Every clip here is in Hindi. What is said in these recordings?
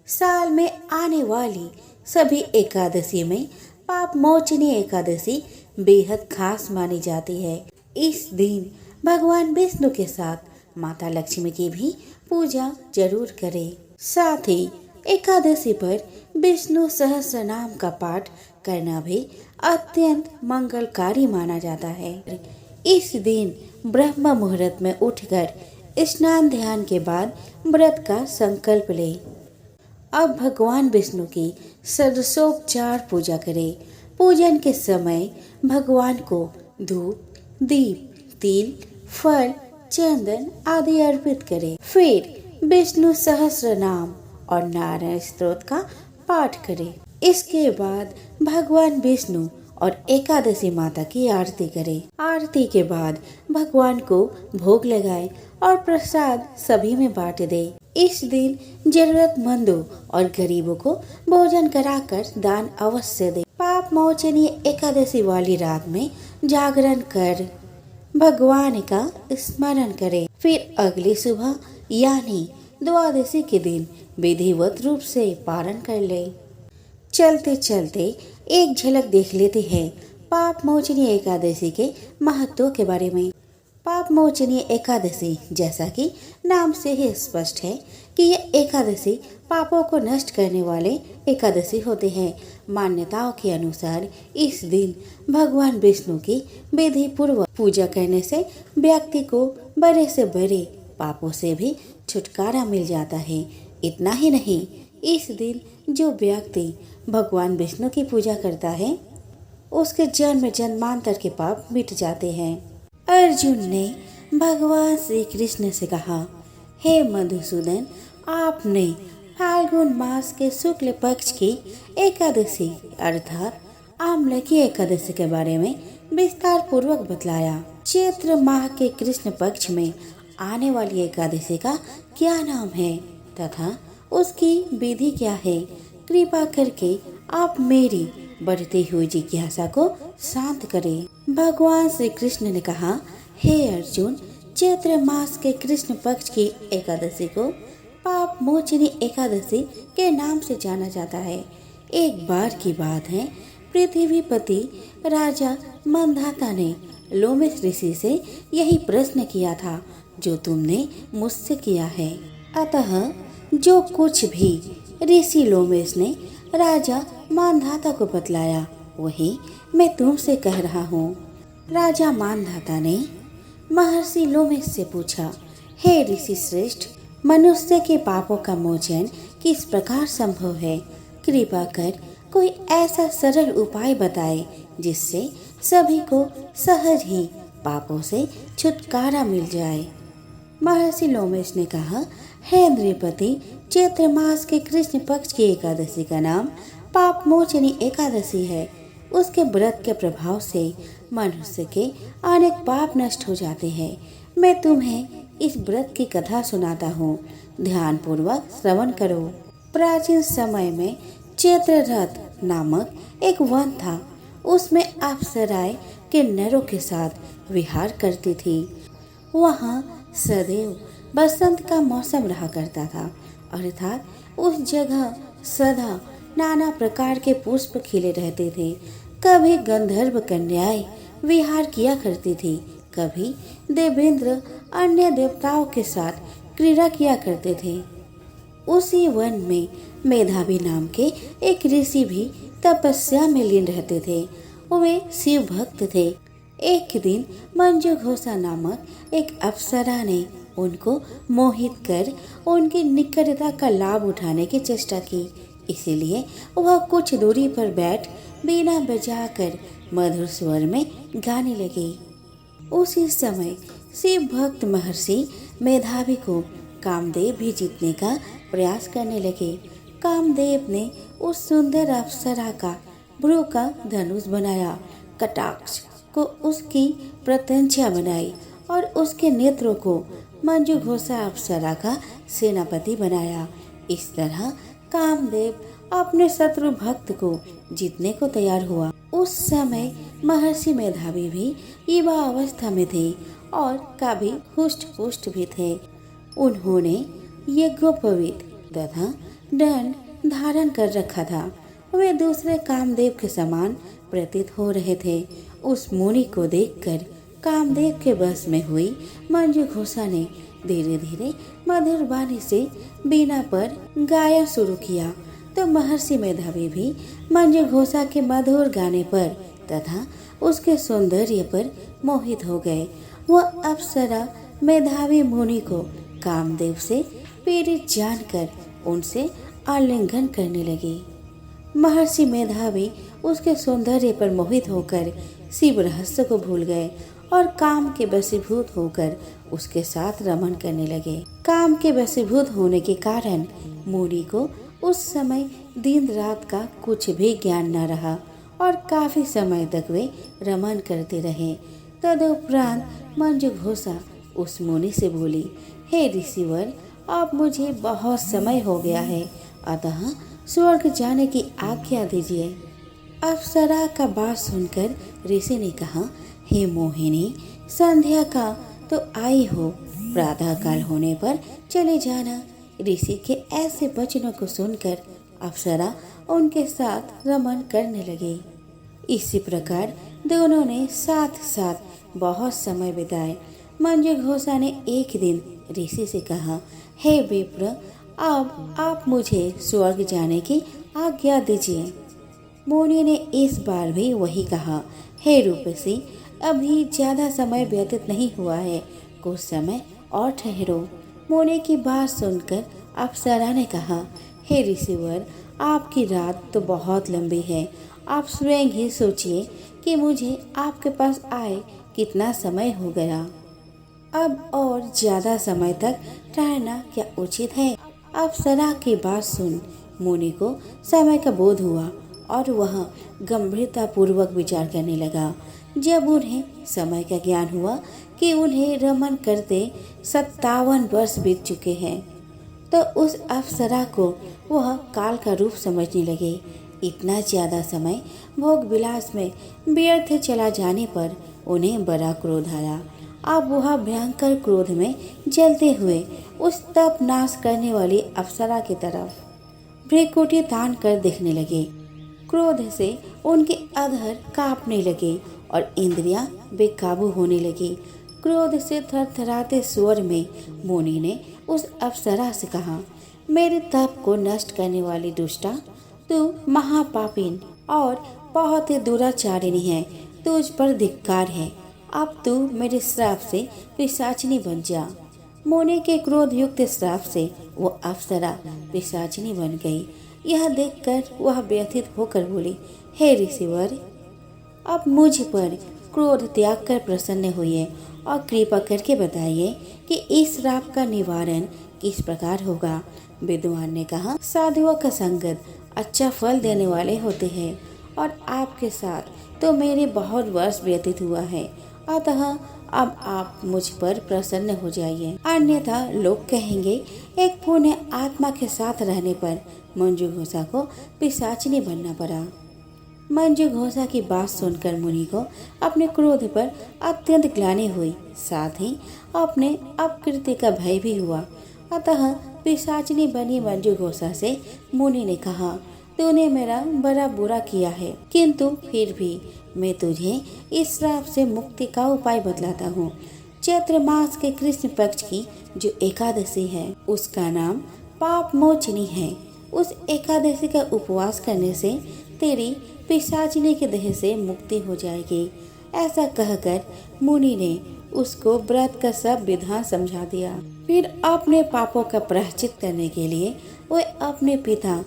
साल में आने वाली सभी एकादशी में पाप मोचनी एकादशी बेहद खास मानी जाती है। इस दिन भगवान विष्णु के साथ माता लक्ष्मी की भी पूजा जरूर करें। साथ ही एकादशी पर विष्णु सहस्त्र नाम का पाठ करना भी अत्यंत मंगलकारी माना जाता है। इस दिन ब्रह्म मुहूर्त में उठकर स्नान ध्यान के बाद व्रत का संकल्प ले। अब भगवान विष्णु की षोडशोपचार पूजा करें। पूजन के समय भगवान को धूप, दीप, तिल, फल, चंदन आदि अर्पित करें। फिर विष्णु सहस्त्र नाम और नारायण स्तोत्र का पाठ करें। इसके बाद भगवान विष्णु और एकादशी माता की आरती करें। आरती के बाद भगवान को भोग लगाएं और प्रसाद सभी में बांट दे। इस दिन जरूरतमंदों और गरीबों को भोजन कराकर दान अवश्य दे। पाप मोचनी एकादशी वाली रात में जागरण कर भगवान का स्मरण करें। फिर अगली सुबह यानी द्वादशी के दिन विधिवत रूप से पारण कर ले। चलते चलते एक झलक देख लेते हैं पाप मोचनी एकादशी के महत्व के बारे में। पाप मोचनी एकादशी, जैसा कि नाम से ही स्पष्ट है कि यह एकादशी पापों को नष्ट करने वाले एकादशी होते हैं। मान्यताओं के अनुसार इस दिन भगवान विष्णु की विधि पूर्वक पूजा करने से व्यक्ति को बड़े से बड़े पापों से भी छुटकारा मिल जाता है। इतना ही नहीं, इस दिन जो व्यक्ति भगवान विष्णु की पूजा करता है उसके जन्म जन्मांतर के पाप मिट जाते हैं। अर्जुन ने भगवान श्री कृष्ण से कहा, हे मधुसूदन, आपने फाल्गुन मास के शुक्ल पक्ष की एकादशी अर्थात आम्ल की एकादशी के बारे में विस्तार पूर्वक बतलाया। चैत्र माह के कृष्ण पक्ष में आने वाली एकादशी का क्या नाम है तथा उसकी विधि क्या है? कृपा करके आप मेरी बढ़ती हुई जिज्ञासा को शांत करें। भगवान श्री कृष्ण ने कहा, हे अर्जुन, चैत्र मास के कृष्ण पक्ष की एकादशी को पाप मोचनी एकादशी के नाम से जाना जाता है। एक बार की बात है, पृथ्वीपति राजा मंधाता ने लोमश ऋषि से यही प्रश्न किया था जो तुमने मुझसे किया है। अतः जो कुछ भी ऋषि लोमेश ने राजा मानधाता को बतलाया वही मैं तुमसे कह रहा हूँ। राजा मानधाता ने महर्षि लोमेश से पूछा, हे ऋषि श्रेष्ठ, मनुष्य के पापों का मोचन किस प्रकार संभव है? कृपा कर कोई ऐसा सरल उपाय बताए जिससे सभी को सहज ही पापों से छुटकारा मिल जाए। महर्षि लोमेश ने कहा, हे नृपति, चैत्र मास के कृष्ण पक्ष की एकादशी का नाम पाप मोचनी एकादशी है। उसके व्रत के प्रभाव से मनुष्य के अनेक पाप नष्ट हो जाते हैं। मैं तुम्हें इस व्रत की कथा सुनाता हूँ, ध्यान पूर्वक श्रवण करो। प्राचीन समय में चैत्र रथ नामक एक वन था। उसमें अप्सराएं के नरों के साथ विहार करती थी। वहाँ सदैव बसंत का मौसम रहा करता था, अर्थात उस जगह सदा नाना प्रकार के पुष्प खिले रहते थे। कभी गंधर्व कन्याएं विहार किया करती थी, कभी देवेंद्र अन्य देवताओं के साथ क्रीड़ा किया करते थे। उसी वन में मेधावी नाम के एक ऋषि भी तपस्या में लीन रहते थे। वे शिव भक्त थे। एक दिन मंजू घोषा नामक एक अप्सरा ने उनको मोहित कर उनकी निकटता का लाभ उठाने की चेष्टा की। इसीलिए वह कुछ दूरी पर बैठ बीना बजाकर मधुर स्वर में गाने लगी। उसी समय शिव भक्त महर्षि मेधावी को कामदेव भी जीतने का प्रयास करने लगे। कामदेव ने उस सुंदर अप्सरा का भ्रू का धनुष बनाया, कटाक्ष को उसकी प्रत्यंचा बनाई और उसके नेत्रों को मंजू घोषा अप्सरा का सेनापति बनाया। इस तरह कामदेव अपने शत्रु भक्त को जीतने को तैयार हुआ। उस समय महर्षि मेधावी भी युवा अवस्था में थे और काफी हुष्ट पुष्ट भी थे। उन्होंने यज्ञोपवीत तथा दंड धारण कर रखा था। वे दूसरे कामदेव के समान प्रतीत हो रहे थे। उस मुनि को देखकर कामदेव के बस में हुई मंजू घोषा ने धीरे धीरे मधुर वाणी से बीना पर गाया शुरू किया, तो महर्षि मेधावी भी मंजू घोषा के मधुर गाने पर तथा उसके सौंदर्य पर मोहित हो गए। वह अप्सरा मेधावी मुनि को कामदेव से पीड़ित जानकर उनसे आलिंगन करने लगी। महर्षि मेधावी उसके सौंदर्य पर मोहित होकर शिव रहस्य को भूल गए और काम के वशीभूत होकर उसके साथ रमन करने लगे। काम के वशीभूत होने के कारण मुनि को उस समय दिन रात का कुछ भी ज्ञान न रहा और काफी समय तक वे रमन करते रहे। तदुपरांत मंजू घोषा उस मुनि से बोली, हे ऋषिवर, अब मुझे बहुत समय हो गया है, अतः स्वर्ग जाने की आज्ञा दीजिए। अप्सरा का बात सुनकर ऋषि ने कहा, हे मोहिनी, संध्या का तो आई हो, प्रातः काल होने पर चले जाना। ऋषि के ऐसे वचनों को सुनकर अप्सरा उनके साथ रमन करने लगी। इसी प्रकार दोनों ने साथ साथ बहुत समय बिताए। मंजू घोषा ने एक दिन ऋषि से कहा, हे विप्र, अब आप मुझे स्वर्ग जाने की आज्ञा दीजिए। मुनि ने इस बार भी वही कहा, हे रूपसी, अभी ज्यादा समय व्यतीत नहीं हुआ है, कुछ समय और ठहरो। मुनि की बात सुनकर अप्सरा ने कहा, हे ऋषिवर, आपकी रात तो बहुत लंबी है, आप स्वयं ही सोचिए कि मुझे आपके पास आए कितना समय हो गया। अब और ज्यादा समय तक ठहरना क्या उचित है? अप्सरा की बात सुन मुनि को समय का बोध हुआ और वह गंभीरता पूर्वक विचार करने लगा। जब उन्हें समय का ज्ञान हुआ कि उन्हें रमन करते 57 वर्ष बीत चुके हैं, तो उस अप्सरा को वह काल का रूप समझने लगे। इतना ज्यादा समय भोग विलास में व्यर्थ चला जाने पर उन्हें बड़ा क्रोध आया। अब वह भयंकर क्रोध में जलते हुए उस तप नाश करने वाली अप्सरा की तरफ भ्रिकुटी तान कर देखने लगे। क्रोध से उनके अधर कांपने लगे और इंद्रियां बेकाबू होने लगी। क्रोध से थरथराते स्वर में मुनि ने उस अप्सरा से कहा, मेरे तप को नष्ट करने वाली दुष्टा, तू महापापिन और बहुत ही दुराचारिणी है, तुझ पर धिक्कार है। अब तू मेरे श्राप से पिशाचिनी बन जा। मुनि के क्रोध युक्त श्राप से वो अप्सरा पिशाचिनी बन गई। यह देखकर वह व्यथित होकर बोली, हे ऋषिवर, अब मुझ पर क्रोध त्याग कर प्रसन्न हुए और कृपा करके बताइए कि इस श्राप का निवारण किस प्रकार होगा। विद्वान ने कहा, साधुओं का संगत अच्छा फल देने वाले होते हैं और आपके साथ तो मेरे बहुत वर्ष व्यतीत हुआ है, अतः अब आप मुझ पर प्रसन्न हो जाइए, अन्यथा लोग कहेंगे एक पुण्य आत्मा के साथ रहने पर मंजू घोषा को पिशाचिनी बनना पड़ा। मंजू घोषा की बात सुनकर मुनि को अपने क्रोध पर अत्यंत ग्लानि हुई, साथ ही अपने अपकृत्य का भय भी हुआ। अतः पिशाचिनी बनी मंजू घोषा से मुनि ने कहा, तूने मेरा बड़ा बुरा किया है, किंतु फिर भी मैं तुझे इस श्राप से मुक्ति का उपाय बतलाता हूँ। चैत्र मास के कृष्ण पक्ष की जो एकादशी है उसका नाम पाप मोचनी है। उस एकादशी का उपवास करने से तेरी पिशाचिनी के देह से मुक्ति हो जाएगी। ऐसा कहकर मुनि ने उसको व्रत का सब विधान समझा दिया। फिर अपने पापों का प्रायश्चित करने के लिए वे अपने पिता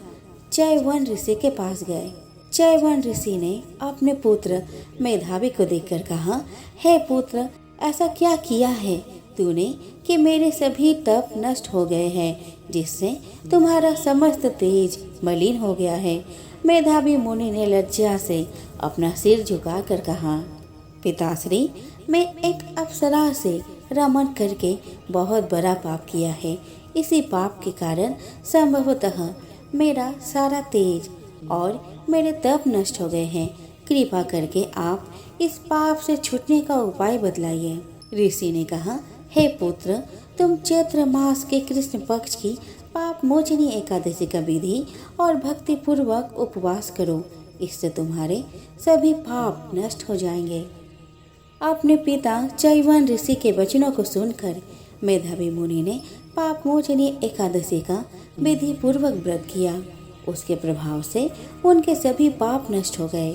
चैवन ऋषि के पास गए। चैवन ऋषि ने अपने पुत्र मेधावी को देखकर कहा, हे पुत्र, ऐसा क्या किया है तूने कि मेरे सभी तप नष्ट हो गए हैं, जिससे तुम्हारा समस्त तेज मलिन हो गया है। मेधावी मुनि ने लज्जा से अपना सिर झुकाकर कहा, पिताश्री, मैं एक अप्सरा से रमन करके बहुत बड़ा पाप किया है। इसी पाप के कारण संभवतः मेरा सारा तेज और मेरे तप नष्ट हो गए हैं। कृपा करके आप इस पाप से छूटने का उपाय बतलाइए। ऋषि ने कहा, हे पुत्र, तुम चैत्र मास के कृष्ण पक्ष की पाप मोचनी एकादशी का विधि और भक्ति पूर्वक उपवास करो, इससे तुम्हारे सभी पाप नष्ट हो जाएंगे। अपने पिता चैवन ऋषि के वचनों को सुनकर मेधावी मुनि ने पाप मोचनी एकादशी का विधि पूर्वक व्रत किया। उसके प्रभाव से उनके सभी पाप नष्ट हो गए।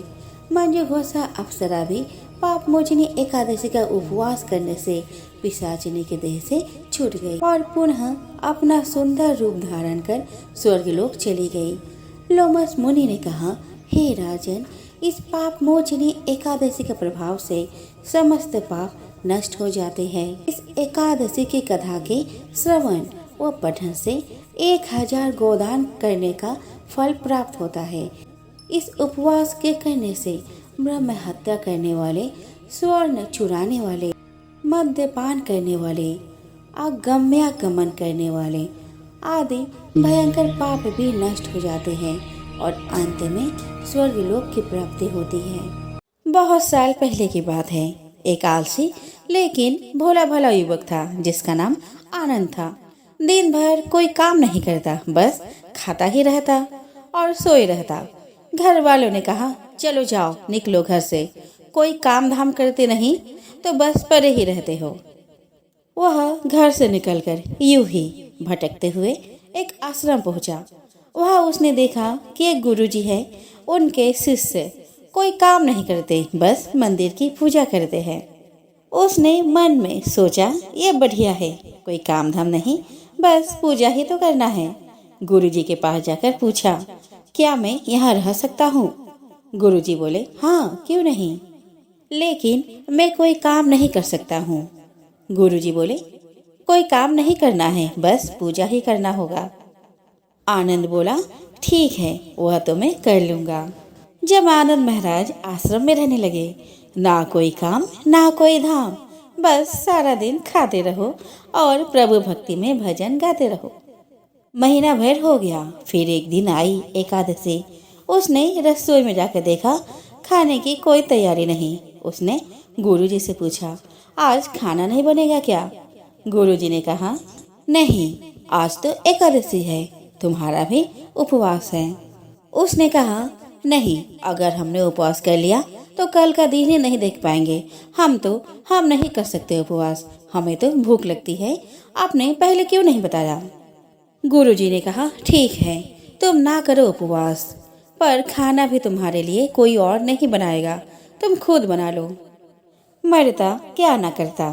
मंजू घोषा अप्सरा भी पाप मोचनी एकादशी का उपवास करने से पिशाचिनी के देह से छूट गई और पुनः अपना सुंदर रूप धारण कर स्वर्गलोक चली गई। लोमस मुनि ने कहा, हे राजन, इस पाप मोचनी एकादशी के प्रभाव से समस्त पाप नष्ट हो जाते हैं। इस एकादशी की कथा के श्रवण व पठन से 1000 गोदान करने का फल प्राप्त होता है। इस उपवास के करने से ब्रह्म हत्या करने वाले, स्वर्ण चुराने वाले, मद्यपान करने वाले, आगम्यागमन करने वाले आदि भयंकर पाप भी नष्ट हो जाते हैं और अंत में स्वर्गलोक की प्राप्ति होती है। बहुत साल पहले की बात है। एक आलसी लेकिन भोला भाला युवक था जिसका नाम आनंद था। दिन भर कोई काम नहीं करता, बस खाता ही रहता और सोए रहता। घर वालों ने कहा, चलो जाओ, निकलो घर से, कोई काम धाम करते नहीं तो बस पड़े ही रहते हो। वह घर से निकलकर यूं ही भटकते हुए एक आश्रम पहुंचा। वहां उसने देखा कि एक गुरुजी है, उनके शिष्य कोई काम नहीं करते, बस मंदिर की पूजा करते हैं। उसने मन में सोचा, ये बढ़िया है, कोई काम धाम नहीं, बस पूजा ही तो करना है। गुरुजी के पास जाकर पूछा, क्या मैं यहाँ रह सकता हूँ? गुरुजी बोले, हाँ, क्यों नहीं, लेकिन मैं कोई काम नहीं कर सकता हूँ। गुरुजी बोले, कोई काम नहीं करना है, बस पूजा ही करना होगा। आनंद बोला, ठीक है, वह तो मैं कर लूँगा। जब आनंद महाराज आश्रम में रहने लगे, ना कोई काम ना कोई धाम, बस सारा दिन खाते रहो और प्रभु भक्ति में भजन गाते रहो। महीना भर हो गया। फिर एक दिन आई एकादशी। उसने रसोई में जाकर देखा, खाने की कोई तैयारी नहीं। उसने गुरुजी से पूछा, आज खाना नहीं बनेगा क्या? गुरुजी ने कहा, नहीं, आज तो एकादशी है, तुम्हारा भी उपवास है। उसने कहा, नहीं, अगर हमने उपवास कर लिया तो कल का दिन ही नहीं देख पाएंगे। हम नहीं कर सकते उपवास, हमें तो भूख लगती है, आपने पहले क्यों नहीं बताया? गुरुजी ने कहा, ठीक है, तुम ना करो उपवास, पर खाना भी तुम्हारे लिए कोई और नहीं बनाएगा, तुम खुद बना लो। मरता क्या ना करता।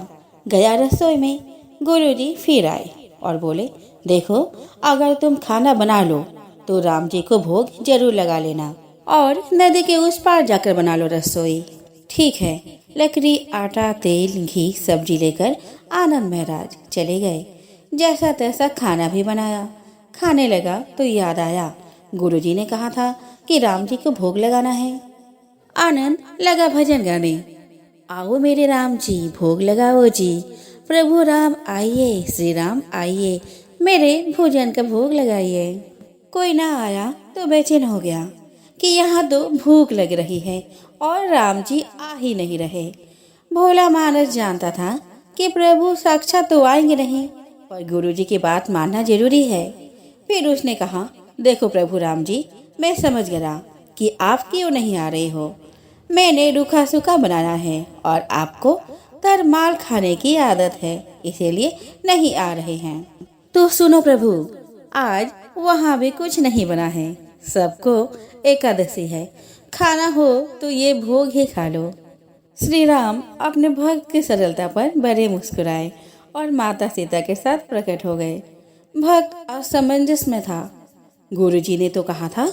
गया रसोई में। गुरुजी फिर आए और बोले, देखो, अगर तुम खाना बना लो तो राम जी को भोग जरूर लगा लेना और नदी के उस पार जाकर बना लो रसोई। ठीक है। लकड़ी, आटा, तेल, घी, सब्जी लेकर आनंद महाराज चले गए। जैसा तैसा खाना भी बनाया। खाने लगा तो याद आया, गुरुजी ने कहा था कि राम जी को भोग लगाना है। आनंद लगा भजन गाने, आओ मेरे राम जी, भोग लगाओ जी, प्रभु राम आइए, श्री राम आइए, मेरे भोजन का भोग लगाइए। कोई ना आया तो बेचैन हो गया कि यहाँ तो भूख लग रही है और राम जी आ ही नहीं रहे। भोला मानस जानता था कि प्रभु साक्षात तो आएंगे नहीं, पर गुरुजी की बात मानना जरूरी है। फिर उसने कहा, देखो प्रभु राम जी, मैं समझ गया कि आप क्यों नहीं आ रहे हो। मैंने रूखा सूखा बनाना है और आपको तरमाल खाने की आदत है, इसीलिए नहीं आ रहे हैं। तो सुनो प्रभु, आज वहाँ भी कुछ नहीं बना है, सबको एकादशी है, खाना हो तो ये भोग ही खा लो। श्री राम अपने भक्त की सरलता पर बड़े मुस्कुराए और माता सीता के साथ प्रकट हो गए। भक्त असमंजस में था। गुरुजी ने तो कहा था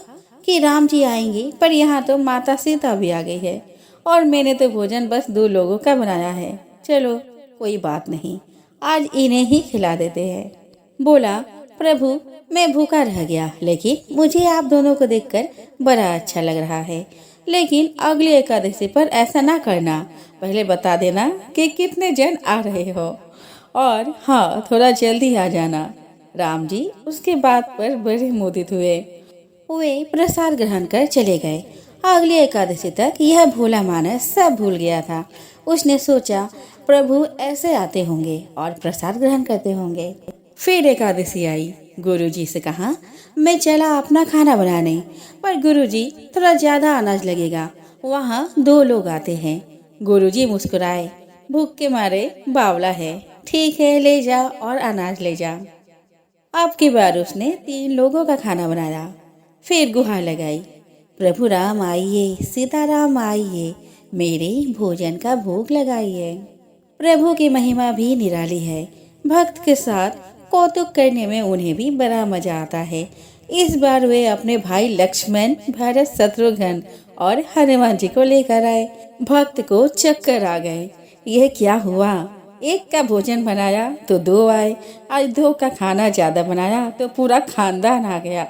कि राम जी आएंगे, पर यहाँ तो माता सीता भी आ गई है और मैंने तो भोजन बस 2 लोगों का बनाया है। चलो कोई बात नहीं, आज इन्हें ही खिला देते हैं। बोला, प्रभु मैं भूखा रह गया, लेकिन मुझे आप दोनों को देखकर बड़ा अच्छा लग रहा है। लेकिन अगली एकादशी पर ऐसा ना करना, पहले बता देना कि कितने जन आ रहे हो, और हाँ, थोड़ा जल्दी आ जाना। राम जी उसके बात पर बड़े मोदित हुए। वे प्रसाद ग्रहण कर चले गए। अगली एकादशी तक यह भोला मानस सब भूल गया था। उसने सोचा, प्रभु ऐसे आते होंगे और प्रसाद ग्रहण करते होंगे। फिर एकादशी आई। गुरुजी से कहा, मैं चला अपना खाना बनाने, पर गुरुजी थोड़ा ज्यादा अनाज लगेगा, वहाँ 2 लोग आते हैं। गुरुजी मुस्कुराए, भूख के मारे बावला है, ठीक है ले जा और अनाज ले जा। अब की बार उसने 3 लोगों का खाना बनाया, फिर गुहार लगाई, प्रभु राम आइए, सीताराम आइए, मेरे भोजन का भोग लगाइए। प्रभु की महिमा भी निराली है। भक्त के साथ कौतुक करने में उन्हें भी बड़ा मजा आता है। इस बार वे अपने भाई लक्ष्मण, भरत, शत्रुघ्न और हनुमान जी को लेकर आए। भक्त को चक्कर आ गए। यह क्या हुआ? एक का भोजन बनाया तो 2 आए, आज 2 का खाना ज्यादा बनाया तो पूरा खानदान आ गया।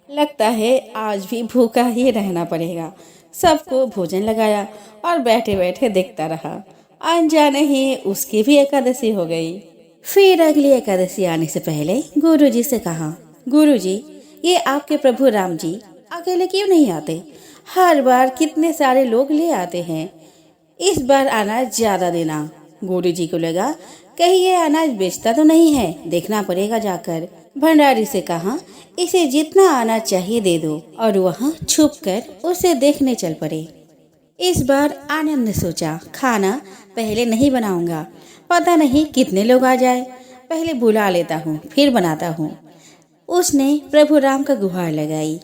लगता है आज भी भूखा ही रहना पड़ेगा। सबको भोजन लगाया और बैठे बैठे देखता रहा। अनजाने ही उसकी भी एकादशी हो गई। फिर अगली एकादशी आने से पहले गुरुजी से कहा, गुरुजी, ये आपके प्रभु राम जी अकेले क्यों नहीं आते? हर बार कितने सारे लोग ले आते हैं। इस बार अनाज ज्यादा देना। गुरुजी को लगा कहीं ये अनाज बेचता तो नहीं है, देखना पड़ेगा जाकर। भंडारी से कहा, इसे जितना अनाज चाहिए दे दो, और वह छुपकर उसे देखने चल पड़े। इस बार आनंद ने सोचा, खाना पहले नहीं बनाऊंगा, पता नहीं कितने लोग आ जाए, पहले बुला लेता हूँ फिर बनाता हूँ। उसने प्रभु राम का गुहार लगाई,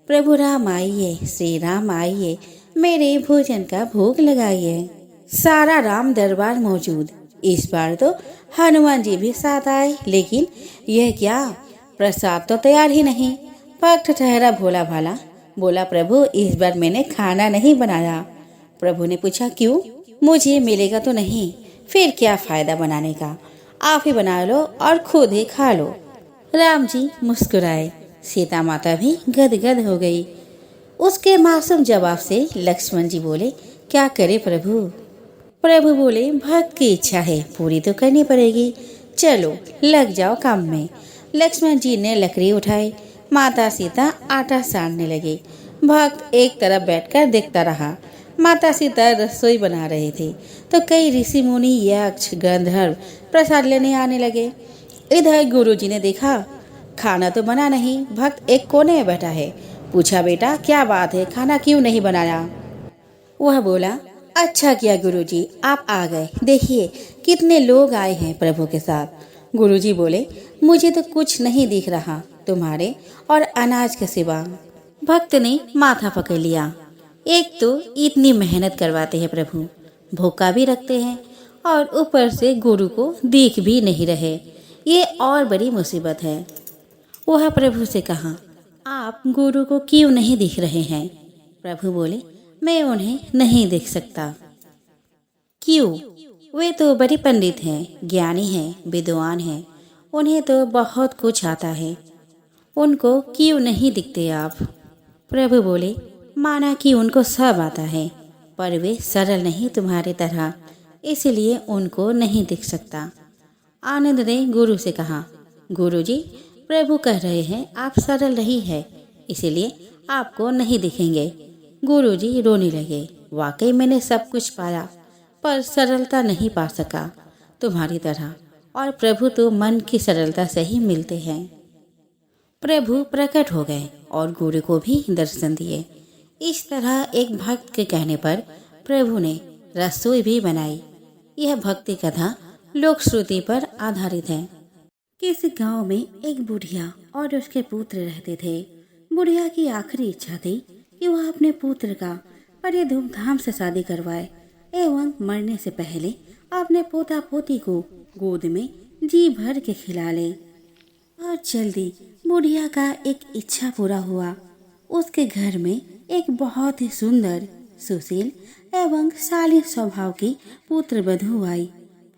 प्रभु राम आइए, श्री राम आइए, मेरे भोजन का भोग लगाइए। सारा राम दरबार मौजूद। इस बार तो हनुमान जी भी साथ आए, लेकिन यह क्या, प्रसाद तो तैयार ही नहीं। भक्त ठहरा भोला भाला, बोला, प्रभु इस बार मैंने खाना नहीं बनाया। प्रभु ने पूछा, क्यों? मुझे मिलेगा तो नहीं, फिर क्या फायदा बनाने का, आप ही बना लो और खुद ही खा लो। राम जी मुस्कुराए, सीता माता भी गदगद हो गई। उसके मासूम जवाब से लक्ष्मण जी बोले, क्या करे प्रभु? प्रभु बोले, भक्त की इच्छा है, पूरी तो करनी पड़ेगी, चलो लग जाओ काम में। लक्ष्मण जी ने लकड़ी उठाई, माता सीता आटा सानने लगे। भक्त एक तरफ बैठकर देखता रहा। माता सीता रसोई बना रहे थे तो कई ऋषि मुनि, यक्ष, गंधर्व प्रसाद लेने आने लगे। इधर गुरुजी ने देखा खाना तो बना नहीं, भक्त एक कोने में बैठा है। पूछा, बेटा क्या बात है, खाना क्यों नहीं बनाया? वह बोला, अच्छा किया गुरुजी आप आ गए, देखिए कितने लोग आए हैं प्रभु के साथ। गुरुजी बोले, मुझे तो कुछ नहीं दिख रहा तुम्हारे और अनाज के सिवा। भक्त ने माथा पकड़ लिया, एक तो इतनी मेहनत करवाते हैं प्रभु, भूखा भी रखते हैं और ऊपर से गुरु को दिख भी नहीं रहे, ये और बड़ी मुसीबत है। वह प्रभु से कहा, आप गुरु को क्यों नहीं दिख रहे हैं? प्रभु बोले, मैं उन्हें नहीं देख सकता। क्यों? वे तो बड़े पंडित हैं, ज्ञानी हैं, विद्वान हैं, उन्हें तो बहुत कुछ आता है, उनको क्यों नहीं दिखते आप? प्रभु बोले, माना कि उनको सब आता है, पर वे सरल नहीं तुम्हारी तरह, इसलिए उनको नहीं दिख सकता। आनंद ने गुरु से कहा, गुरुजी, प्रभु कह रहे हैं आप सरल नहीं है, इसलिए आपको नहीं दिखेंगे। गुरुजी रोने लगे, वाकई मैंने सब कुछ पाया, पर सरलता नहीं पा सका तुम्हारी तरह, और प्रभु तो मन की सरलता से ही मिलते हैं। प्रभु प्रकट हो गए और गुरु को भी दर्शन दिए। इस तरह एक भक्त के कहने पर प्रभु ने रसोई भी बनाई। यह भक्ति कथा लोक श्रुति पर आधारित है। किसी गांव में एक बुढ़िया और उसके पुत्र रहते थे। बुढ़िया की आखिरी इच्छा थी कि वह अपने पुत्र का बड़े धूमधाम से शादी करवाए एवं मरने से पहले अपने पोता पोती को गोद में जी भर के खिला ले। और जल्दी बुढ़िया का एक इच्छा पूरा हुआ। उसके घर में एक बहुत ही सुंदर, सुशील एवं शालीन स्वभाव की पुत्र वधू आई।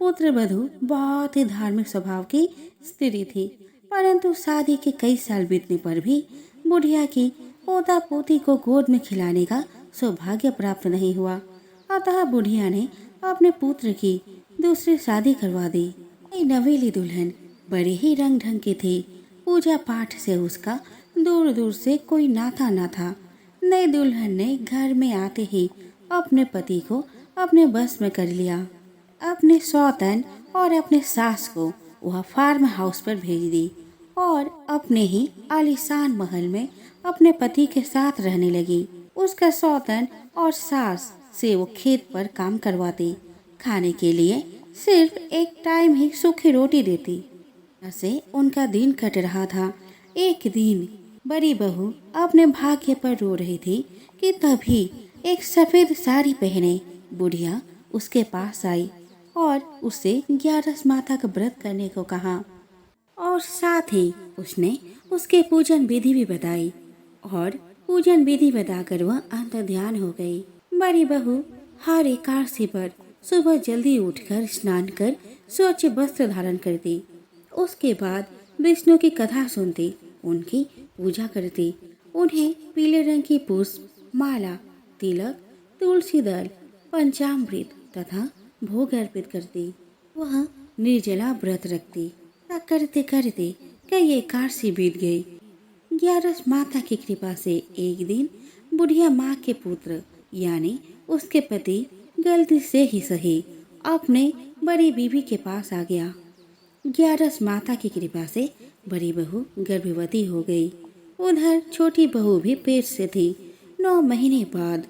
पुत्र वधू बहुत ही धार्मिक स्वभाव की स्त्री थी, परंतु शादी के कई साल बीतने पर भी बुढ़िया की पोता पोती को गोद में खिलाने का सौभाग्य प्राप्त नहीं हुआ। अतः बुढ़िया ने अपने पुत्र की दूसरी शादी करवा दी। नवेली दुल्हन बड़े ही रंग ढंग की थी। पूजा पाठ से उसका दूर दूर से कोई नाता न था। नई दुल्हन ने घर में आते ही अपने पति को अपने बस में कर लिया। अपने सौतन और अपने सास को वह फार्म हाउस पर भेज दी और अपने ही आलीशान महल में अपने पति के साथ रहने लगी। उसका सौतन और सास से वो खेत पर काम करवाती, खाने के लिए सिर्फ एक टाइम ही सूखी रोटी देती। ऐसे उनका दिन कट रहा था। एक दिन बड़ी बहू अपने भाग्य पर रो रही थी कि तभी एक सफेद साड़ी पहने बुढ़िया उसके पास आई और उससे 11 माता का व्रत करने को कहा और साथ ही उसने उसके पूजन विधि भी बताई और पूजन विधि बताकर वह अंतर्ध्यान हो गई। बड़ी बहू हर एकादशी पर सुबह जल्दी उठकर स्नान कर स्वच्छ वस्त्र धारण करती। उसके बाद विष्णु की कथा सुनती, उनकी पूजा करती, उन्हें पीले रंग की पुष्प माला, तिलक, तुलसी दल, पंचामृत तथा भोग अर्पित करती। वह निर्जला व्रत रखती। करते करते कई एकादशी बीत गई। 11 माता की कृपा से एक दिन बुढ़िया माँ के पुत्र यानी उसके पति गलती से ही सही अपने बड़ी बीवी के पास आ गया। 11 माता की कृपा से बड़ी बहू गर्भवती हो गई। उधर छोटी बहू भी पेट से थी। 9 महीने बाद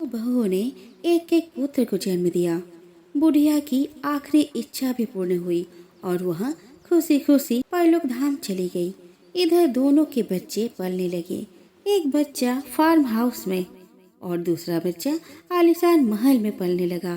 बहुओं ने एक एक पुत्र को जन्म दिया। बुढ़िया की आखिरी इच्छा भी पूर्ण हुई और वह खुशी खुशी परलोक धाम चली गई। इधर दोनों के बच्चे पलने लगे। एक बच्चा फार्म हाउस में और दूसरा बच्चा आलीशान महल में पलने लगा।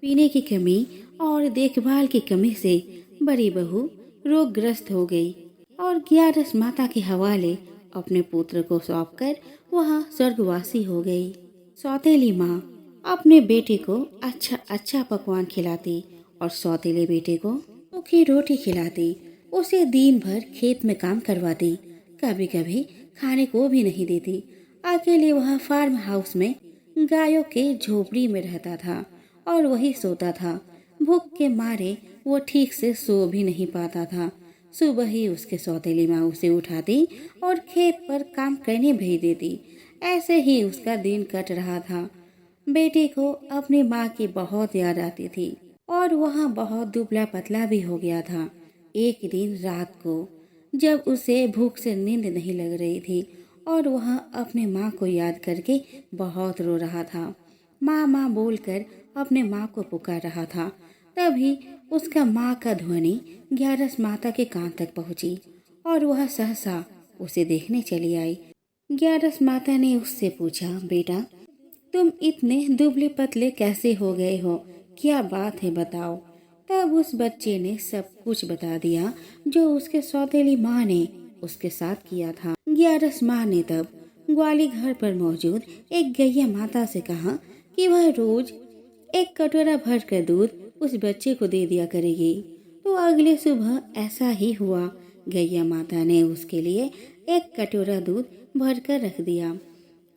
पीने की कमी और देखभाल की कमी से बड़ी बहू रोगग्रस्त हो गई और 11 माता के हवाले अपने पुत्र को सौंपकर वह स्वर्गवासी हो गई। सौतेली माँ अपने बेटे को अच्छा अच्छा पकवान खिलाती और सौतेले बेटे को सूखी रोटी खिलाती। उसे दिन भर खेत में काम करवाती, कभी कभी खाने को भी नहीं देती। अकेले वह फार्म हाउस में गायों के झोपड़ी में रहता था और वही सोता था। भूख के मारे वो ठीक से सो भी नहीं पाता था। सुबह ही उसके सौतेली माँ उसे उठाती और खेत पर काम करने भेज देती। ऐसे ही उसका दिन कट रहा था। बेटे को अपनी माँ की बहुत याद आती थी और वह बहुत दुबला पतला भी हो गया था। एक दिन रात को जब उसे भूख से नींद नहीं लग रही थी और वह अपने माँ को याद करके बहुत रो रहा था, माँ माँ बोलकर अपने माँ को पुकार रहा था, तभी उसका माँ का ध्वनि 11 माता के कान तक पहुँची और वह सहसा उसे देखने चली आई। 11 माता ने उससे पूछा, बेटा तुम इतने दुबले पतले कैसे हो गए हो, क्या बात है बताओ। तब उस बच्चे ने सब कुछ बता दिया जो उसके सौतेली माँ ने उसके साथ किया था। 11 माँ ने तब ग्वाली घर पर मौजूद एक गैया माता से कहा कि वह रोज एक कटोरा भर कर दूध उस बच्चे को दे दिया करेगी। तो अगले सुबह ऐसा ही हुआ। गैया माता ने उसके लिए एक कटोरा दूध भर कर रख दिया।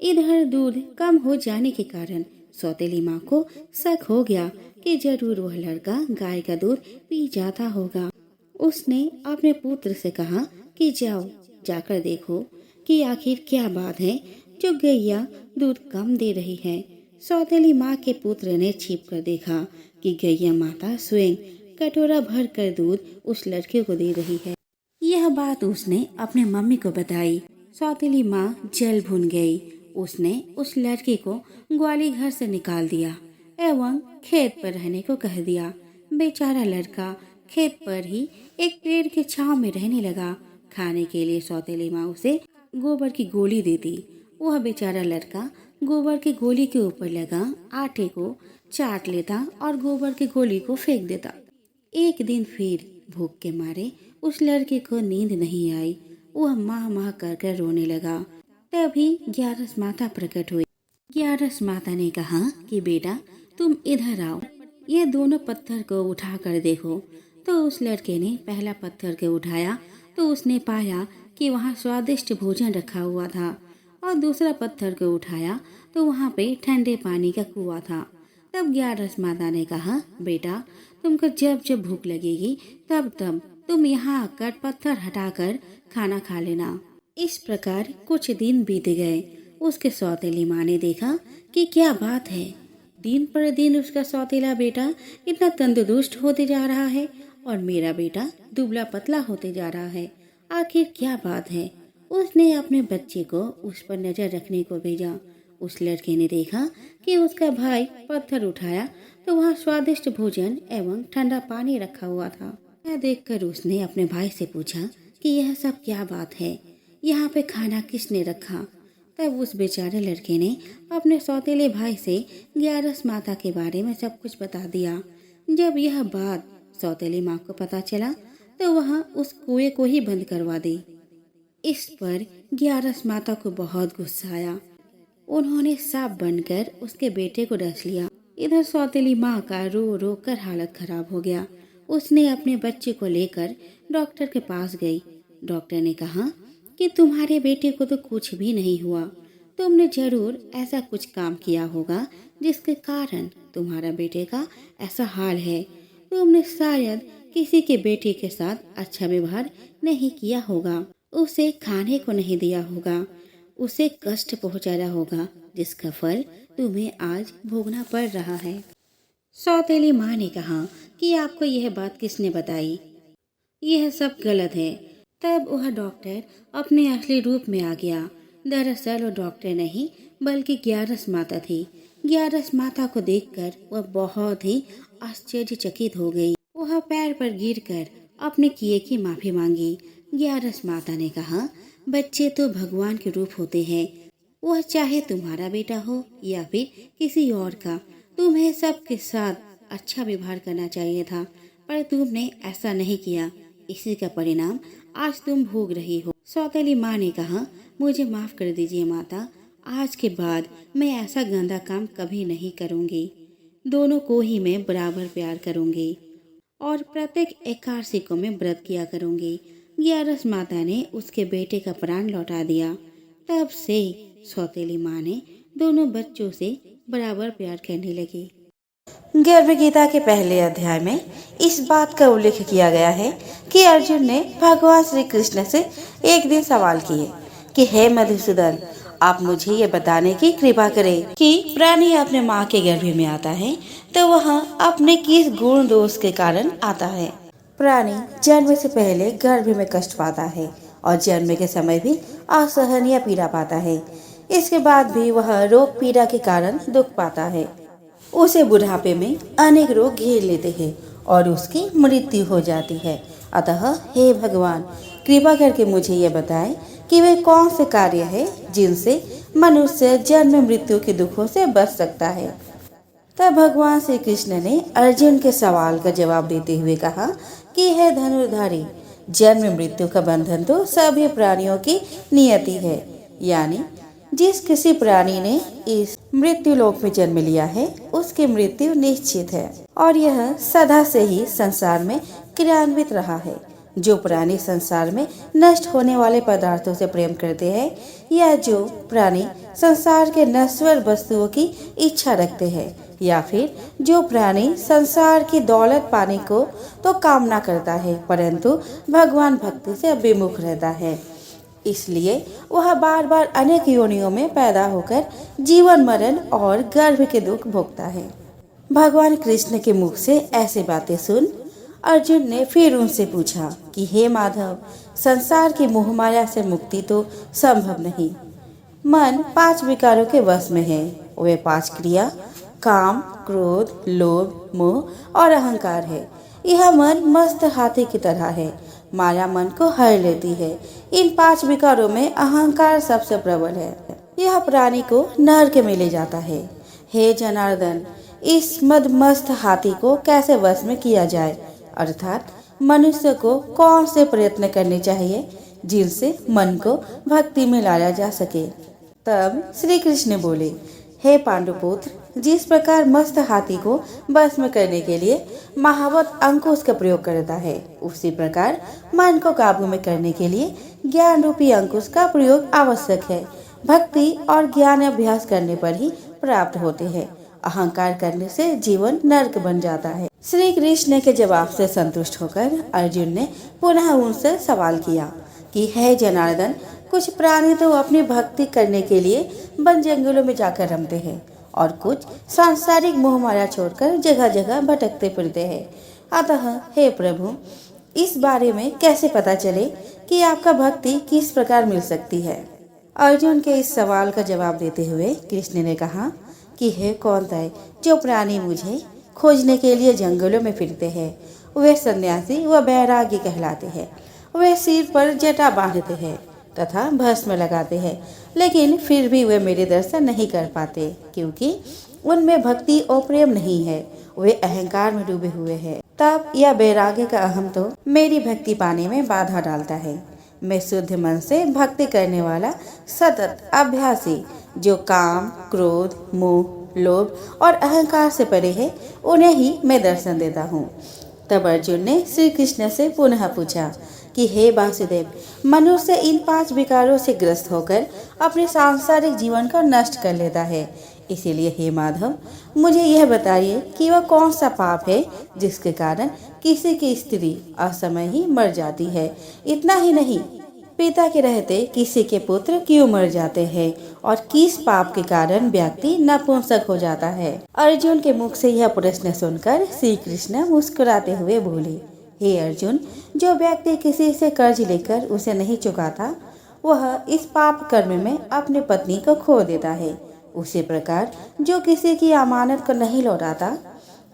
इधर दूध कम हो जाने के कारण सौतेली माँ को शक हो गया कि जरूर वह लड़का गाय का दूध पी जाता होगा। उसने अपने पुत्र से कहा कि जाओ जाकर देखो कि आखिर क्या बात है जो गैया दूध कम दे रही है। सौतेली माँ के पुत्र ने छिप कर देखा कि गैया माता स्वयं कटोरा भर कर दूध उस लड़के को दे रही है। यह बात उसने अपने मम्मी को बताई। सौतेली माँ जल भुन गई। उसने उस लड़के को ग्वाली घर से निकाल दिया एवं खेत पर रहने को कह दिया। बेचारा लड़का खेत पर ही एक पेड़ के छांव में रहने लगा। खाने के लिए सौतेली माँ उसे गोबर की गोली देती। वह बेचारा लड़का गोबर की गोली के ऊपर लगा आटे को चाट लेता और गोबर की गोली को फेंक देता। एक दिन फिर भूख के मारे उस लड़के को नींद नहीं आई। वह माँ माँ कर रोने लगा। तभी 11 माता प्रकट हुई। 11 माता ने कहा कि बेटा तुम इधर आओ, ये दोनों पत्थर को उठा कर देखो। तो उस लड़के ने पहला पत्थर को उठाया तो उसने पाया कि वहाँ स्वादिष्ट भोजन रखा हुआ था और दूसरा पत्थर को उठाया तो वहाँ पे ठंडे पानी का कुआं था। तब 11 माता ने कहा, बेटा तुमको जब जब भूख लगेगी तब तब तुम यहाँ आकर पत्थर हटाकर खाना खा लेना। इस प्रकार कुछ दिन बीत गए। उसके सौतेली माँ ने देखा कि क्या बात है, दिन पर दिन उसका सौतेला बेटा इतना तंदुरुस्त होते जा रहा है और मेरा बेटा दुबला पतला होते जा रहा है। आखिर क्या बात है। उसने अपने बच्चे को उस पर नजर रखने को भेजा। उस लड़के ने देखा कि उसका भाई पत्थर उठाया तो वहाँ स्वादिष्ट भोजन एवं ठंडा पानी रखा हुआ था। यह देखकर उसने अपने भाई से पूछा कि यह सब क्या बात है, यहाँ पे खाना किसने रखा। तब उस बेचारे लड़के ने अपने सौतेले भाई से ग्यारस माता के बारे में सब कुछ बता दिया। जब यह बात सौतेली माँ को पता चला तो वह उस कुएं को ही बंद करवा दी। इस पर ग्यारस माता को बहुत गुस्सा आया। उन्होंने सांप बनकर उसके बेटे को डस लिया। इधर सौतेली माँ का रो रो कर हालत खराब हो गया। उसने अपने बच्चे को लेकर डॉक्टर के पास गई। डॉक्टर ने कहा कि तुम्हारे बेटे को तो कुछ भी नहीं हुआ, तुमने जरूर ऐसा कुछ काम किया होगा जिसके कारण तुम्हारा बेटे का ऐसा हाल है। तुमने शायद किसी के बेटे के साथ अच्छा व्यवहार नहीं किया होगा, उसे खाने को नहीं दिया होगा, उसे कष्ट पहुंचाया होगा, जिसका फल तुम्हें आज भोगना पड़ रहा है। सौतेली माँ ने कहा कि आपको यह बात किसने बताई, यह सब गलत है। तब वह डॉक्टर अपने असली रूप में आ गया। दरअसल वो डॉक्टर नहीं बल्कि ग्यारस माता थी। ग्यारस माता को देखकर वह बहुत ही आश्चर्यचकित हो गई। वह पैर पर गिरकर अपने किए की माफी मांगी। ग्यारस माता ने कहा, बच्चे तो भगवान के रूप होते हैं, वह चाहे तुम्हारा बेटा हो या फिर किसी और का, तुम्हें सबके साथ अच्छा व्यवहार करना चाहिए था, पर तुमने ऐसा नहीं किया। इसी का परिणाम आज तुम भोग रही हो। सौतेली माँ ने कहा, मुझे माफ कर दीजिए माता, आज के बाद मैं ऐसा गंदा काम कभी नहीं करूँगी। दोनों को ही मैं बराबर प्यार करूँगी और प्रत्येक एकादशी को मैं व्रत किया करूँगी। ग्यारस माता ने उसके बेटे का प्राण लौटा दिया। तब से सौतेली माँ ने दोनों बच्चों से बराबर प्यार करने लगी। गर्भ गीता के पहले अध्याय में इस बात का उल्लेख किया गया है कि अर्जुन ने भगवान श्री कृष्ण से एक दिन सवाल किए कि हे मधुसूदन, आप मुझे ये बताने की कृपा करें कि प्राणी अपने माँ के गर्भ में आता है तो वह अपने किस गुण दोष के कारण आता है। प्राणी जन्म से पहले गर्भ में कष्ट पाता है और जन्म के समय भी असहनीय पीड़ा पाता है। इसके बाद भी वह रोग पीड़ा के कारण दुख पाता है। उसे बुढ़ापे में अनेक रोग घेर लेते हैं और उसकी मृत्यु हो जाती है। अतः हे भगवान, कृपा करके मुझे ये बताएं कि वे कौन से कार्य है जिनसे मनुष्य जन्म मृत्यु के दुखों से बच सकता है। तब भगवान श्री कृष्ण ने अर्जुन के सवाल का जवाब देते हुए कहा कि हे धनुर्धारी, जन्म मृत्यु का बंधन तो सभी प्राणियों की नियति है, यानी जिस किसी प्राणी ने इस मृत्यु लोक में जन्म लिया है उसकी मृत्यु निश्चित है और यह सदा से ही संसार में क्रियान्वित रहा है। जो प्राणी संसार में नष्ट होने वाले पदार्थों से प्रेम करते हैं या जो प्राणी संसार के नश्वर वस्तुओं की इच्छा रखते हैं या फिर जो प्राणी संसार की दौलत पाने को तो कामना करता है परंतु भगवान भक्ति से विमुख रहता है, इसलिए वह बार बार अनेक योनियों में पैदा होकर जीवन मरण और गर्भ के दुख भोगता है। भगवान कृष्ण के मुख से ऐसी बातें सुन अर्जुन ने फिर उनसे पूछा कि हे माधव, संसार की मोहमाया से मुक्ति तो संभव नहीं। मन 5 विकारों के वश में है। वे 5 क्रिया काम, क्रोध, लोभ, मोह और अहंकार है। यह मन मस्त हाथी की तरह है, माया मन को हर लेती है। इन 5 विकारों में अहंकार सबसे प्रबल है। यह प्राणी को नरक में ले जाता है। हे जनार्दन, इस मदमस्त हाथी को कैसे वश में किया जाए, अर्थात मनुष्य को कौन से प्रयत्न करने चाहिए जिनसे मन को भक्ति में लाया जा सके। तब श्री कृष्ण बोले, हे पांडुपुत्र, जिस प्रकार मस्त हाथी को बस में करने के लिए महावत अंकुश का प्रयोग करता है, उसी प्रकार मन को काबू में करने के लिए ज्ञान रूपी अंकुश का प्रयोग आवश्यक है। भक्ति और ज्ञान अभ्यास करने पर ही प्राप्त होते हैं। अहंकार करने से जीवन नरक बन जाता है। श्री कृष्ण के जवाब से संतुष्ट होकर अर्जुन ने पुनः उनसे सवाल किया कि हे जनार्दन, कुछ प्राणी तो अपनी भक्ति करने के लिए वन जंगलों में जाकर रमते हैं और कुछ सांसारिक मोह माया छोड़कर जगह जगह भटकते फिरते हैं। अतः हे प्रभु, इस बारे में कैसे पता चले कि आपका भक्ति किस प्रकार मिल सकती है? अर्जुन के इस सवाल का जवाब देते हुए कृष्ण ने कहा कि हे कौंतेय, जो प्राणी मुझे खोजने के लिए जंगलों में फिरते हैं वे सन्यासी व बैरागी कहलाते हैं। वे सिर पर जटा बांधते हैं तथा भस्म लगाते हैं, लेकिन फिर भी वे मेरे दर्शन नहीं कर पाते, क्योंकि उनमें भक्ति और प्रेम नहीं है। वे अहंकार में डूबे हुए हैं। तब यह बैराग्य का अहम तो मेरी भक्ति पाने में बाधा डालता है। मैं शुद्ध मन से भक्ति करने वाला सतत अभ्यासी, जो काम, क्रोध, मोह, लोभ और अहंकार से परे है, उन्हें ही मैं दर्शन देता हूँ। तब अर्जुन ने श्री कृष्ण से पुनः पूछा कि हे वासुदेव, मनुष्य इन 5 विकारों से ग्रस्त होकर अपने सांसारिक जीवन को नष्ट कर लेता है। इसीलिए हे माधव, मुझे यह बताइए कि वह कौन सा पाप है जिसके कारण किसी की स्त्री असमय ही मर जाती है। इतना ही नहीं, पिता के रहते किसी के पुत्र क्यों मर जाते हैं और किस पाप के कारण व्यक्ति नपुंसक हो जाता है। अर्जुन के मुख से यह प्रश्न सुनकर श्री कृष्ण मुस्कुराते हुए बोले, हे अर्जुन, जो व्यक्ति किसी से कर्ज लेकर उसे नहीं चुकाता, वह इस पाप कर्म में अपनी पत्नी को खो देता है। उसी प्रकार जो किसी की अमानत को नहीं लौटाता,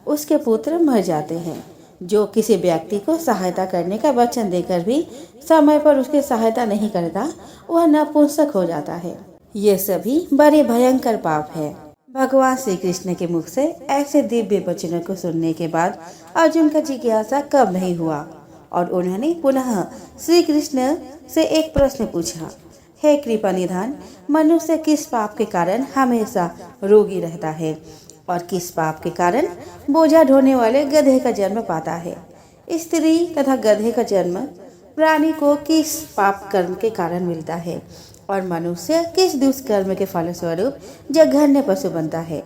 उसके पुत्र मर जाते हैं। जो किसी व्यक्ति को सहायता करने का वचन देकर भी समय पर उसकी सहायता नहीं करता, वह नपुंसक हो जाता है। ये सभी बड़े भयंकर पाप है। भगवान श्री कृष्ण के मुख से ऐसे दिव्य वचनों को सुनने के बाद अर्जुन का जिज्ञासा कम नहीं हुआ और उन्होंने पुनः श्री कृष्ण से एक प्रश्न पूछा, हे कृपा निधान, मनुष्य किस पाप के कारण हमेशा रोगी रहता है और किस पाप के कारण बोझा ढोने वाले गधे का जन्म पाता है? स्त्री तथा गधे का जन्म प्राणी को किस पाप कर्म के कारण मिलता है और मनुष्य किस दुष्कर्म के फलस्वरूप जघन्य पशु बनता है?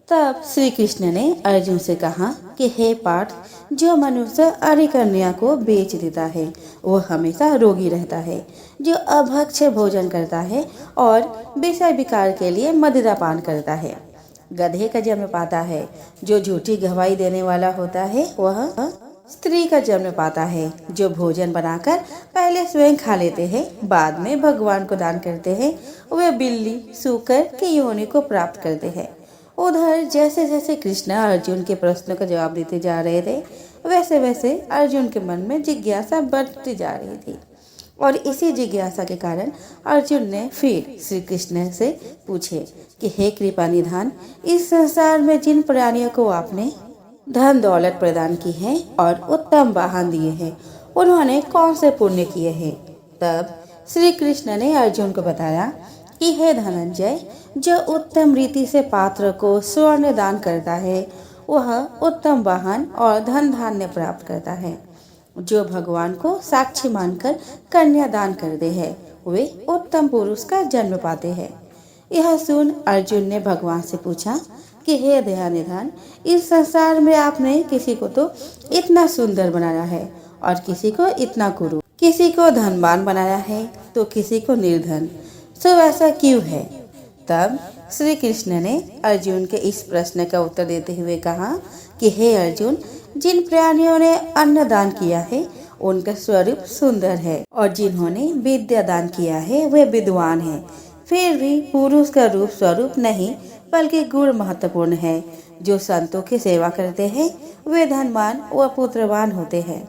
तब श्री कृष्ण ने अर्जुन से कहा कि हे पार्थ, जो मनुष्य अरि कन्या को बेच देता है वो हमेशा रोगी रहता है। जो अभक्ष भोजन करता है और विषय विकार के लिए मदिरा पान करता है, गधे का जन्म पाता है। जो झूठी गवाही देने वाला होता है वह स्त्री का जन्म पाता है। जो भोजन बनाकर पहले स्वयं खा लेते हैं, बाद में भगवान को दान करते हैं, वे बिल्ली, सूकर की योनि को प्राप्त करते हैं। उधर जैसे जैसे कृष्ण अर्जुन के प्रश्नों का जवाब देते जा रहे थे, वैसे वैसे अर्जुन के मन में जिज्ञासा बढ़ती जा रही थी और इसी जिज्ञासा के कारण अर्जुन ने फिर श्री कृष्ण से पूछे कि हे कृपा निधान, इस संसार में जिन प्राणियों को आपने धन दौलत प्रदान की है और उत्तम वाहन दिए हैं, उन्होंने कौन से पुण्य किए हैं? तब श्री कृष्ण ने अर्जुन को बताया कि हे धनंजय, जो उत्तम रीति से पात्र को स्वर्ण दान करता है वह उत्तम वाहन और धन धान्य प्राप्त करता है। जो भगवान को साक्षी मानकर कन्या दान करते हैं वे उत्तम पुरुष का जन्म पाते हैं। यह सुन अर्जुन ने भगवान से पूछा कि हे दयानिधान, इस संसार में आपने किसी को तो इतना सुंदर बनाया है और किसी को इतना कुरूप, किसी को धनवान बनाया है तो किसी को निर्धन, सो ऐसा क्यों है? तब श्री कृष्ण ने अर्जुन के इस प्रश्न का उत्तर देते हुए कहा कि हे अर्जुन, जिन प्राणियों ने अन्न दान किया है उनका स्वरूप सुंदर है और जिन्होंने विद्या दान किया है वे विद्वान हैं। फिर भी पुरुष का रूप स्वरूप नहीं बल्कि गुण महत्वपूर्ण है। जो संतों की सेवा करते हैं वे धनवान व पुत्रवान होते हैं।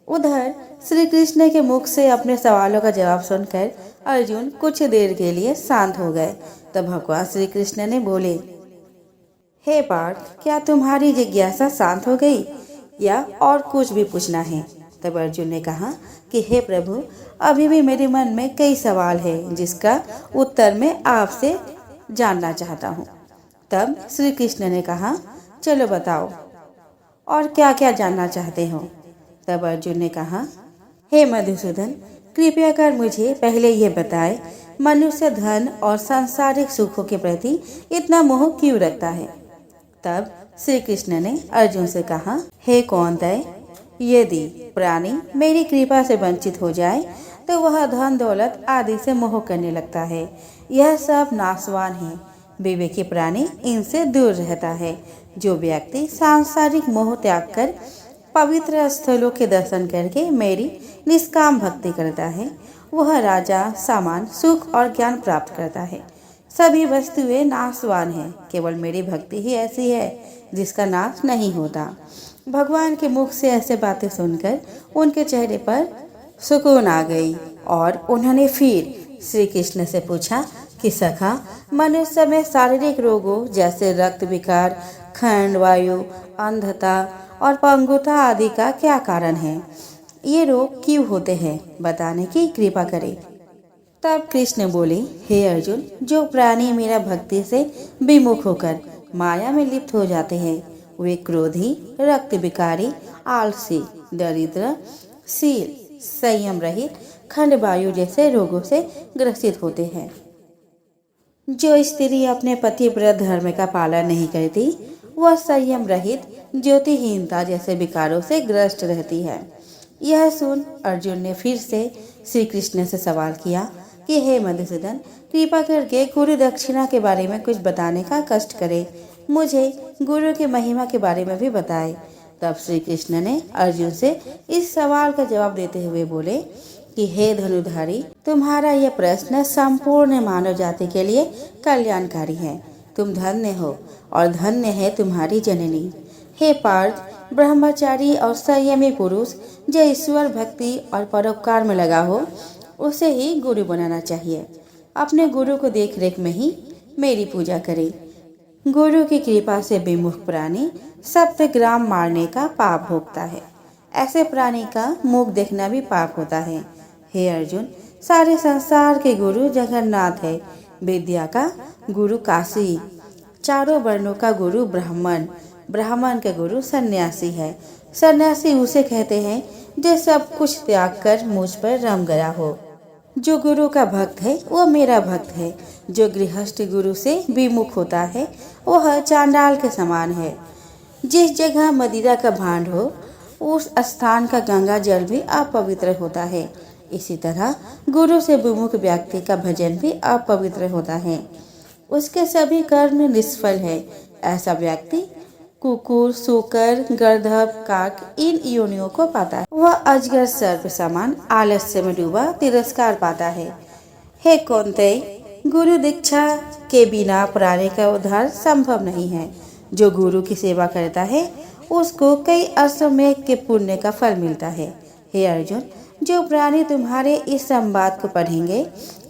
उधर श्री कृष्ण के मुख से अपने सवालों का जवाब सुनकर अर्जुन कुछ देर के लिए शांत हो गए। तब भगवान श्री कृष्ण ने बोले, हे पार्थ, क्या तुम्हारी जिज्ञासा शांत हो गई या और कुछ भी पूछना है? तब अर्जुन ने कहा कि हे प्रभु, अभी भी मेरे मन में कई सवाल है जिसका उत्तर मैं आपसे जानना चाहता हूँ। तब श्री कृष्ण ने कहा, चलो बताओ और क्या क्या जानना चाहते हो? तब अर्जुन ने कहा, हे मधुसूदन, कृपया कर मुझे पहले ये बताए, मनुष्य धन और सांसारिक सुखों के प्रति इतना मोह क्यों रखता है? तब श्री कृष्ण ने अर्जुन से कहा, हे कौंतेय, यदि प्राणी मेरी कृपा से वंचित हो जाए तो वह धन दौलत आदि से मोह करने लगता है। यह सब नाशवान है। विवेकी प्राणी इनसे दूर रहता है। जो व्यक्ति सांसारिक मोह त्याग कर पवित्र स्थलों के दर्शन करके मेरी निष्काम भक्ति करता है, वह राजा, सामान, सुख और ज्ञान प्राप्त करता है। सभी वस्तुएं नाशवान हैं, केवल मेरी भक्ति ही ऐसी है जिसका नाश नहीं होता। भगवान के मुख से ऐसे बातें सुनकर उनके चेहरे पर सुकून आ गई और उन्होंने फिर श्री कृष्ण से पूछा कि सखा, मनुष्य में शारीरिक रोगों जैसे रक्त विकार, खंड वायु, अंधता और पंगुता आदि का क्या कारण है? ये रोग क्यों होते हैं, बताने की कृपा करें। तब कृष्ण बोले, हे अर्जुन, जो प्राणी मेरा भक्ति से विमुख होकर माया में लिप्त हो जाते हैं, वे क्रोधी, रक्त विकारी, आलसी, दरिद्र, शील, संयम रहित, खंड वायु जैसे रोगों से ग्रसित होते हैं। जो स्त्री अपने पतिव्रत धर्म का पालन नहीं करती, वह संयम रहित, ज्योतिहीनता जैसे विकारों से ग्रस्त रहती है। यह सुन अर्जुन ने फिर से श्री कृष्ण से सवाल किया कि हे मधुसूदन, कृपा करके गुरु दक्षिणा के बारे में कुछ बताने का कष्ट करे, मुझे गुरु की महिमा के बारे में भी बताए। तब श्री कृष्ण ने अर्जुन से इस सवाल का जवाब देते हुए बोले कि हे धनुधारी, तुम्हारा यह प्रश्न संपूर्ण मानव जाति के लिए कल्याणकारी है। तुम धन्य हो और धन्य है तुम्हारी जननी। हे पार्थ, ब्रह्मचारी और संयमी पुरुष जो ईश्वर भक्ति और परोपकार में लगा हो, उसे ही गुरु बनाना चाहिए। अपने गुरु को देख रेख में ही मेरी पूजा करे। गुरु की कृपा से विमुख प्राणी सप्तग्राम मारने का पाप भोगता है। ऐसे प्राणी का मुख देखना भी पाप होता है। हे अर्जुन, सारे संसार के गुरु जगन्नाथ है। विद्या का गुरु काशी, चारों वर्णों का गुरु ब्राह्मण, ब्राह्मण का गुरु सन्यासी है। सन्यासी उसे कहते हैं जो सब कुछ त्याग कर मुझ पर रम गया हो। जो गुरु का भक्त है वह मेरा भक्त है। जो गृहस्थ गुरु से विमुख होता है वह चांडाल के समान है। जिस जगह मदिरा का भांड हो, उस स्थान का गंगा जल भी अपवित्र होता है। इसी तरह गुरु से विमुख व्यक्ति का भजन भी अपवित्र होता है। उसके सभी कर्म निष्फल है। ऐसा व्यक्ति कुकुर, सूकर, गर्दभ, काक इन योनियों को पाता है। वह अजगर सर्प समान आलस्य में डूबा तिरस्कार पाता है। हे कौन्तेय, गुरु दीक्षा के बिना प्राणी का उद्धार संभव नहीं है। जो गुरु की सेवा करता है उसको कई अश्वमेध के पुण्य का फल मिलता है। हे अर्जुन, जो प्राणी तुम्हारे इस संवाद को पढ़ेंगे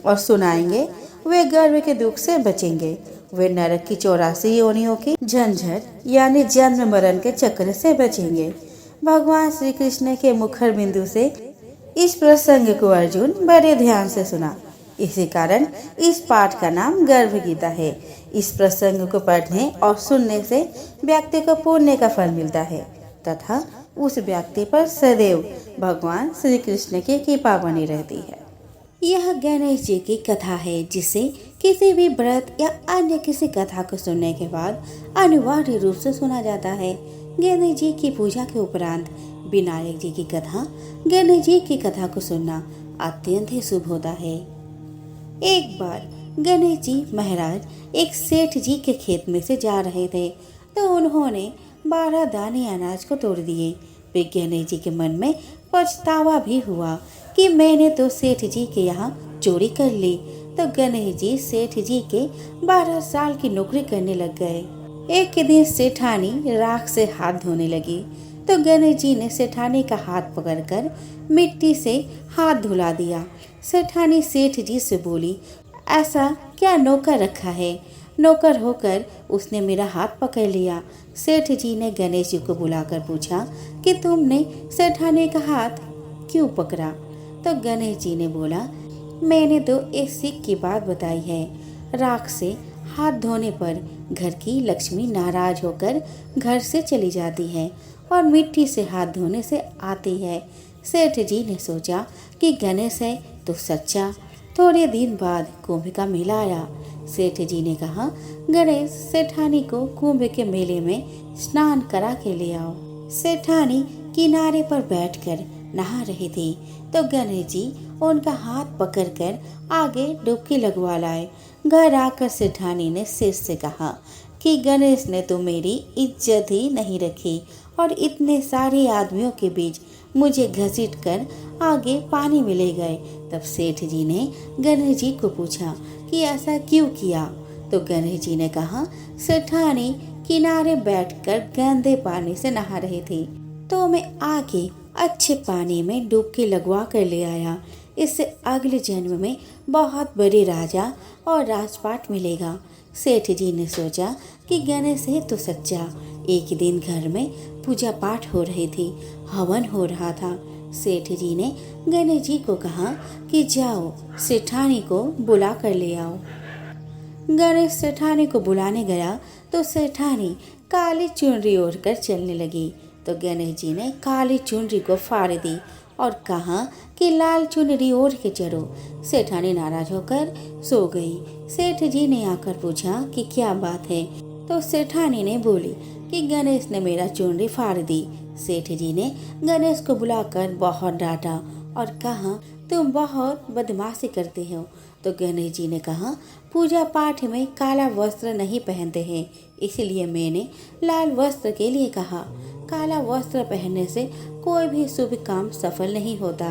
और सुनाएंगे, वे गर्भ के दुख से बचेंगे। वे नरक की 84 योनियों की झंझट यानी जन्म मरण के चक्र से बचेंगे। भगवान श्री कृष्ण के मुखर बिंदु से इस प्रसंग को अर्जुन बड़े ध्यान से सुना। इसी कारण इस पाठ का नाम गर्भ गीता है। इस प्रसंग को पढ़ने और सुनने से व्यक्ति को पुण्य का फल मिलता है तथा उस व्यक्ति पर सदैव भगवान श्री कृष्ण की कृपा बनी रहती है। यह गणेश जी की कथा है, जिसे किसी भी व्रत या अन्य किसी कथा को सुनने के बाद अनिवार्य रूप से सुना जाता है। गणेश जी की पूजा के उपरांत विनायक जी की कथा, गणेश जी की कथा को सुनना अत्यंत ही शुभ होता है। एक बार गणेश जी महाराज एक सेठ जी के खेत में से जा रहे थे तो उन्होंने 12 दाने अनाज को तोड़ दिए। फिर गणेश जी के मन में पछतावा भी हुआ कि मैंने तो सेठ जी के यहाँ चोरी कर ली। तो गणेश जी सेठ जी के 12 साल की नौकरी करने लग गए। एक दिन सेठानी राख से हाथ धोने लगी तो गणेश जी ने सेठानी का हाथ पकड़कर मिट्टी से हाथ धुला दिया। सेठानी सेठ जी से बोली, ऐसा क्या नौकर रखा है? नौकर होकर उसने मेरा हाथ पकड़ लिया। सेठ जी ने गणेश जी को बुलाकर पूछा कि तुमने सेठानी का हाथ क्यों पकड़ा? तो गणेश जी ने बोला, मैंने तो एक सीख की बात बताई है। राख से हाथ धोने पर घर की लक्ष्मी नाराज होकर घर से चली जाती है और मिट्टी से हाथ धोने से आती है। सेठ जी ने सोचा कि गणेश है तो सच्चा। थोड़े दिन बाद कुंभ का मेला आया। सेठ जी ने कहा, गणेश सेठानी को कुंभ के मेले में स्नान करा के ले आओ। सेठानी किनारे पर बैठकर नहा रही थी तो गणेश जी उनका हाथ पकड़कर आगे डुबकी लगवा लाए। घर आकर सेठानी ने शेष से कहा कि गणेश ने तो मेरी इज्जत ही नहीं रखी और इतने सारे आदमियों के बीच मुझे घसीट कर आगे पानी में ले गए। तब सेठ जी ने गणेश जी को पूछा कि ऐसा क्यों किया। तो गणेश जी ने कहा, सेठानी किनारे बैठकर गंदे पानी से नहा रही थी, तो मैं आके अच्छे पानी में डुबकी लगवा कर ले आया। इससे अगले जन्म में बहुत बड़े राजा और राजपाट मिलेगा। सेठ जी ने सोचा कि गणेश है तो सच्चा। एक दिन घर में पूजा पाठ हो रही थी, हवन हो रहा था। सेठ जी ने गणेश जी को कहा कि जाओ सेठानी को बुला कर ले आओ। गणेश सेठानी को बुलाने गया तो सेठानी काली चुनरी ओढ़कर चलने लगी। तो गणेश जी ने काली चुनरी को फाड़ दी और कहा कि लाल चुनरी ओढ़ के चलो। सेठानी नाराज होकर सो गई। सेठ जी ने आकर पूछा कि क्या बात है। तो सेठानी ने बोली कि गणेश ने मेरा चुनरी फाड़ दी। सेठ जी ने गणेश को बुलाकर बहुत डांटा और कहा, तुम बहुत बदमाशी करते हो। तो गणेश जी ने कहा, पूजा पाठ में काला वस्त्र नहीं पहनते हैं, इसलिए मैंने लाल वस्त्र के लिए कहा। काला वस्त्र पहनने से कोई भी शुभ काम सफल नहीं होता।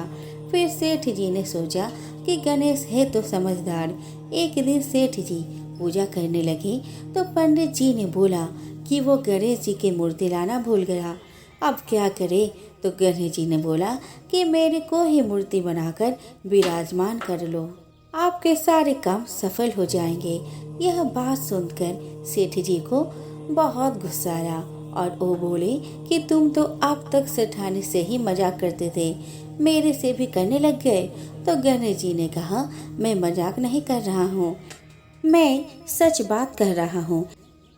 फिर सेठ जी ने सोचा कि गणेश है तो समझदार। एक दिन सेठ जी पूजा करने लगे तो पंडित जी ने बोला कि वो गणेश जी की मूर्ति लाना भूल गया। अब क्या करे। तो गणेश जी ने बोला कि मेरे को ही मूर्ति बनाकर विराजमान कर लो, आपके सारे काम सफल हो जाएंगे। यह बात सुनकर सेठ जी को बहुत गुस्सा आया और वो बोले कि तुम तो अब तक सेठानी से ही मजाक करते थे, मेरे से भी करने लग गए। तो गणेश जी ने कहा, मैं मजाक नहीं कर रहा हूँ, मैं सच बात कर रहा हूँ।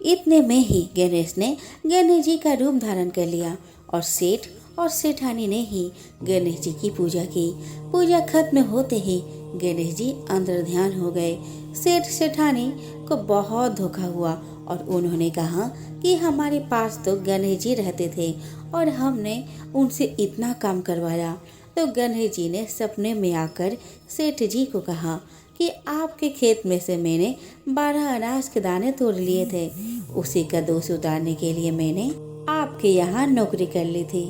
इतने में ही गणेश ने गणेश जी का रूप धारण कर लिया और सेठ और सेठानी ने ही गणेश जी की पूजा की। पूजा खत्म होते ही गणेश जी अंदर ध्यान हो गए। सेठ सेठानी को बहुत धोखा हुआ और उन्होंने कहा कि हमारे पास तो गणेश जी रहते थे और हमने उनसे इतना काम करवाया। तो गणेश जी ने सपने में आकर सेठ जी को कहा कि आपके खेत में से मैंने 12 अनाज के दाने तोड़ लिए थे, उसी का दोष उतारने के लिए मैंने आपके यहाँ नौकरी कर ली थी।